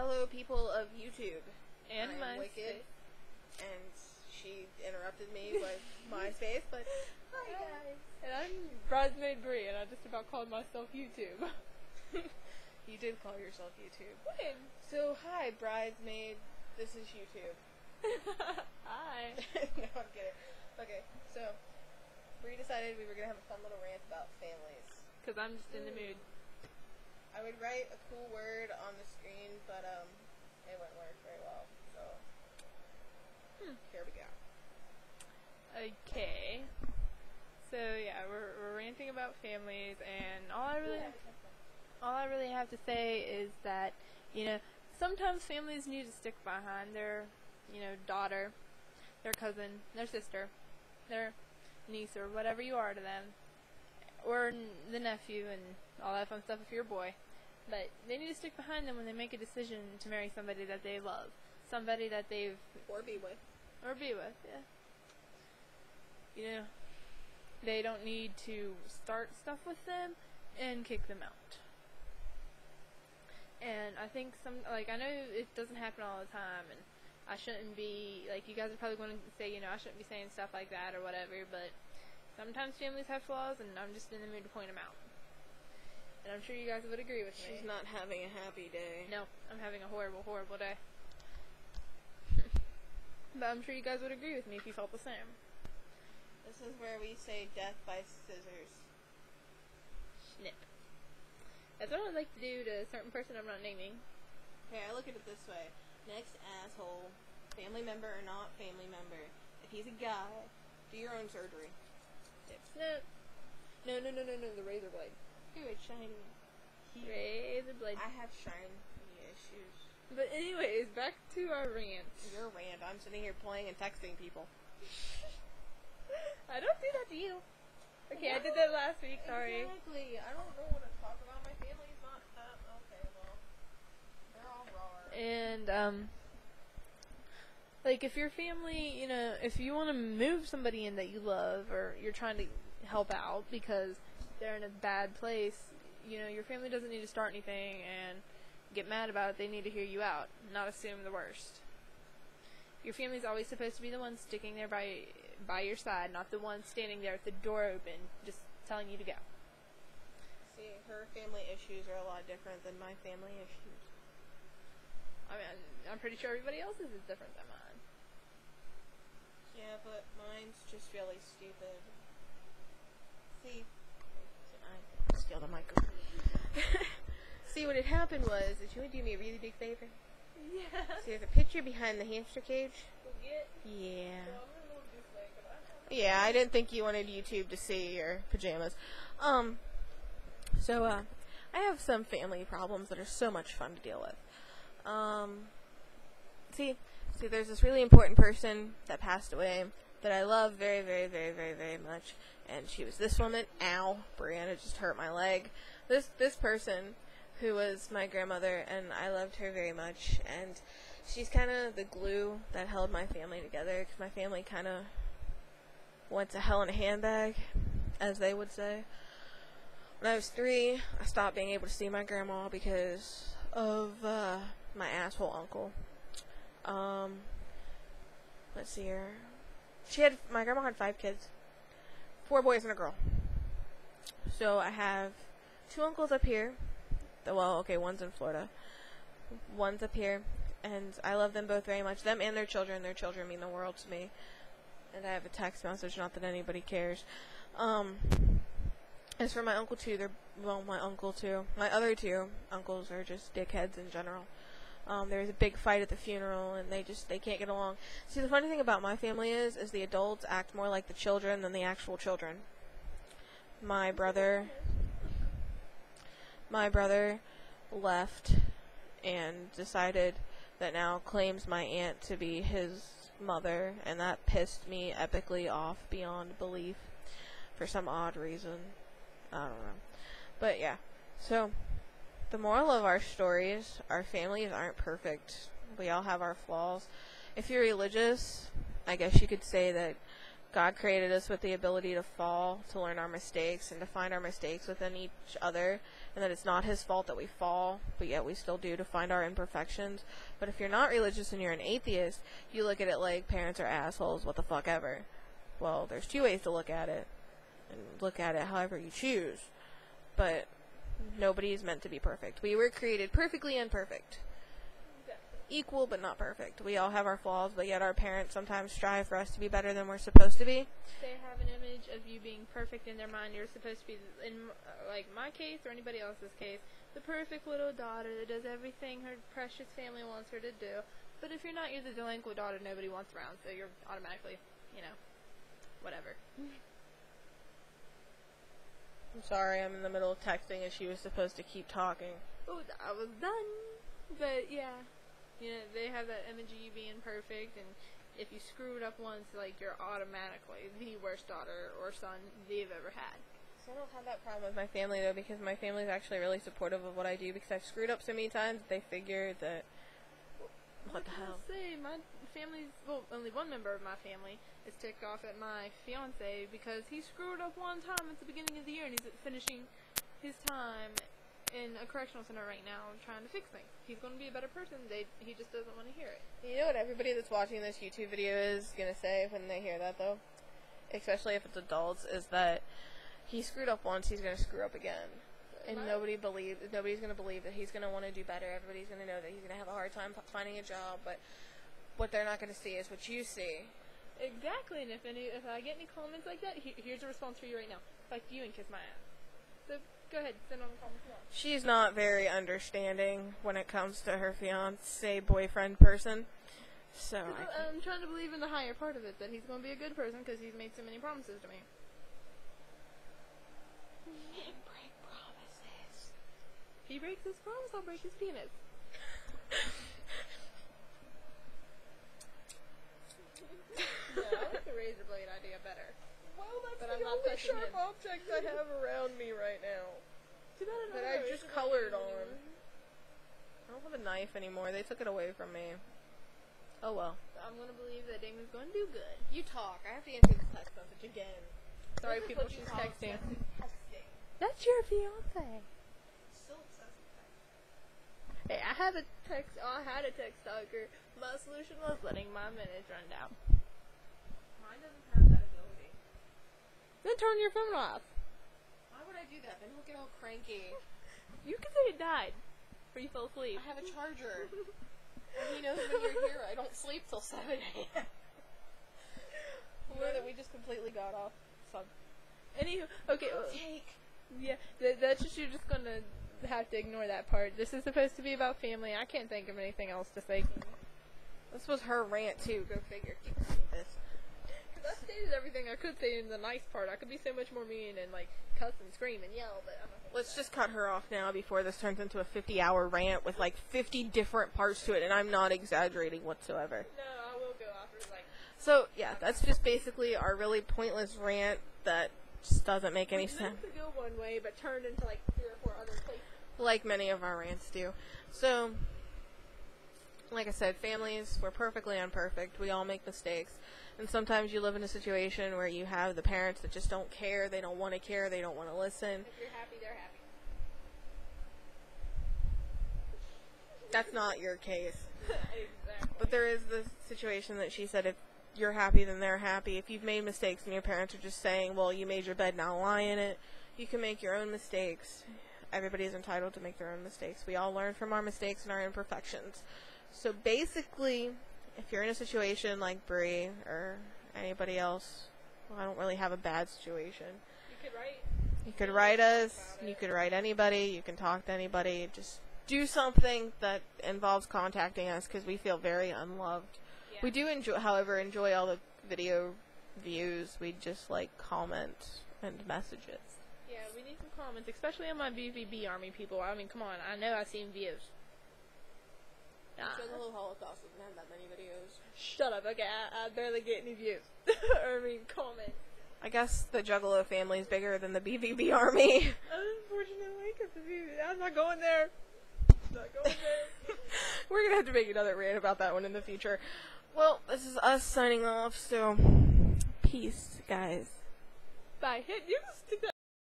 Hello, people of YouTube. And I'm Wicked, and she interrupted me with MySpace, but hi guys. And I'm Bridesmaid Brie, and I just about called myself YouTube. You did call yourself YouTube. When? So, hi, Bridesmaid. This is YouTube. Hi. No, I'm kidding. Okay, so, Brie decided we were going to have a fun little rant about families. Because I'm just in the mood. I would write a cool word on the screen, but it wouldn't work very well. So, here we go. Okay. So yeah, we're ranting about families, and all I really have to say is that, sometimes families need to stick behind their, daughter, their cousin, their sister, their niece, or whatever you are to them, or the nephew, and all that fun stuff if you're a boy. But they need to stick behind them when they make a decision to marry somebody that they love. Somebody that they've... Or be with. Yeah. They don't need to start stuff with them and kick them out. And I think I know it doesn't happen all the time, and I shouldn't be, you guys are probably going to say, I shouldn't be saying stuff like that or whatever, but sometimes families have flaws, and I'm just in the mood to point them out. And I'm sure you guys would agree with me. She's not having a happy day. No, I'm having a horrible, horrible day. But I'm sure you guys would agree with me if you felt the same. This is where we say death by scissors. Snip. That's what I'd like to do to a certain person I'm not naming. Okay, I look at it this way. Next asshole, family member or not family member, if he's a guy, do your own surgery. Snip, snip. No, the razor blade. Ooh, it's shiny. Razor blade. I have shiny issues. But anyways, back to our rant. Your rant. I'm sitting here playing and texting people. I don't do that to you. Okay, I did that last week, sorry. Exactly. I don't know what to talk about. My family's not that. Okay, well. They're all raw. And, if your family, if you want to move somebody in that you love, or you're trying to help out because they're in a bad place, your family doesn't need to start anything and get mad about it. They need to hear you out, not assume the worst. Your family's always supposed to be the one sticking there by your side, not the one standing there with the door open, just telling you to go. See, her family issues are a lot different than my family issues. I mean, I'm pretty sure everybody else's is different than mine. Yeah, but mine's just really stupid. See, I steal the microphone. See, what had happened was, did you want to do me a really big favor? Yeah. See, there's a picture behind the hamster cage. Yeah. Yeah, I didn't think you wanted YouTube to see your pajamas. So, I have some family problems that are so much fun to deal with. See, there's this really important person that passed away that I love very, very, very, very, very much. And she was this woman. Ow, Brianna just hurt my leg. This person who was my grandmother, and I loved her very much. And she's kind of the glue that held my family together, because my family kind of went to hell in a handbag, as they would say. When I was 3, I stopped being able to see my grandma because of my asshole uncle. Let's see here. My grandma had 5 kids. 4 boys and a girl. So I have 2 uncles up here. Well, okay, one's in Florida. One's up here. And I love them both very much. Them and their children. Their children mean the world to me. And I have a text message, not that anybody cares. As for my uncle too, my uncle too. My other 2 uncles are just dickheads in general. There was a big fight at the funeral, and they can't get along. See, the funny thing about my family is the adults act more like the children than the actual children. My brother left and decided that now claims my aunt to be his mother, and that pissed me epically off beyond belief for some odd reason. I don't know. But yeah, so the moral of our stories, our families aren't perfect. We all have our flaws. If you're religious, I guess you could say that God created us with the ability to fall, to learn our mistakes, and to find our mistakes within each other, and that it's not His fault that we fall, but yet we still do, to find our imperfections. But if you're not religious and you're an atheist, you look at it like parents are assholes, what the fuck ever. Well, there's two ways to look at it, and look at it however you choose. But nobody is meant to be perfect. We were created perfectly imperfect. Equal but not perfect. We all have our flaws, but yet our parents sometimes strive for us to be better than we're supposed to be. They have an image of you being perfect in their mind. You're supposed to be, in like my case or anybody else's case, the perfect little daughter that does everything her precious family wants her to do. But if you're not, you're the delinquent daughter nobody wants around, so you're automatically, whatever. I'm sorry, I'm in the middle of texting and she was supposed to keep talking. Oh, I was done. But yeah. They have that image of you being perfect, and if you screw it up once, like, you're automatically the worst daughter or son they've ever had. So I don't have that problem with my family, though, because my family is actually really supportive of what I do, because I've screwed up so many times that they figure that, what the hell? My family's, only one member of my family is ticked off at my fiance because he screwed up one time at the beginning of the year, and he's finishing his time in a correctional center right now trying to fix things. He's going to be a better person. He just doesn't want to hear it. You know what everybody that's watching this YouTube video is going to say when they hear that, though? Especially if it's adults, is that he screwed up once, he's going to screw up again. And nobody's going to believe that he's going to want to do better. Everybody's going to know that he's going to have a hard time finding a job, but what they're not going to see is what you see. Exactly, and if I get any comments like that, here's a response for you right now. Fuck you and kiss my ass. So, go ahead, send on the comments. She's not very understanding when it comes to her fiance boyfriend person. So I'm trying to believe in the higher part of it, that he's going to be a good person because he's made so many promises to me. He didn't break promises. If he breaks his promise, I'll break his penis. No, I like the razor blade idea better. Well, that's but the only sharp object I have around me right now. That I just colored on. I don't have a knife anymore. They took it away from me. Oh well. I'm going to believe that Damon's going to do good. You talk. I have to answer this text message again. Sorry, people, she's texting. That's your fiance. Still obsessed with text. Hey, I had a text stalker. My solution was letting my minutes run down. Mine doesn't have that ability. Then turn your phone off. Why would I do that? Then he'll get all cranky. You can say it died. Or you fell asleep. I have a charger. And he knows when you're here, I don't sleep till 7 a.m. You know that we just completely got off. Anywho, okay. Yeah, that's just, you're just gonna have to ignore that part. This is supposed to be about family. I can't think of anything else to say. This was her rant, too. Go figure. Keep reading this. Because I stated everything I could say in the nice part. I could be so much more mean and, like, cuss and scream and yell, but I'm not gonna Let's just cut her off now before this turns into a 50-hour rant with, like, 50 different parts to it, and I'm not exaggerating whatsoever. No, I will go after, like... So, yeah, that's just basically our really pointless rant that just doesn't make any sense. It to go one way, but turned into, like, 3 or 4 other places. Like many of our rants do. So, like I said, families, we're perfectly imperfect. We all make mistakes. And sometimes you live in a situation where you have the parents that just don't care, they don't want to care, they don't want to listen. If you're happy, they're happy. That's not your case. Exactly. But there is the situation that she said, if you're happy, then they're happy. If you've made mistakes and your parents are just saying, well, you made your bed, now lie in it, you can make your own mistakes. Everybody's entitled to make their own mistakes. We all learn from our mistakes and our imperfections. So basically, if you're in a situation like Bree or anybody else, well, I don't really have a bad situation. You could write us, you could write anybody, you can talk to anybody, just do something that involves contacting us because we feel very unloved. Yeah. We do enjoy all the video views. We just like comment and messages. Yeah, we need some comments, especially on my BVB Army people. I mean, come on, I know I've seen views. Juggalo Holocaust doesn't have that many videos. Shut up, okay, I barely get any views. Or, I mean, comments. I guess the Juggalo family is bigger than the BVB Army. Unfortunately, because I'm not going there. We're gonna have to make another rant about that one in the future. Well, this is us signing off, so Peace, guys. Bye. Hit use to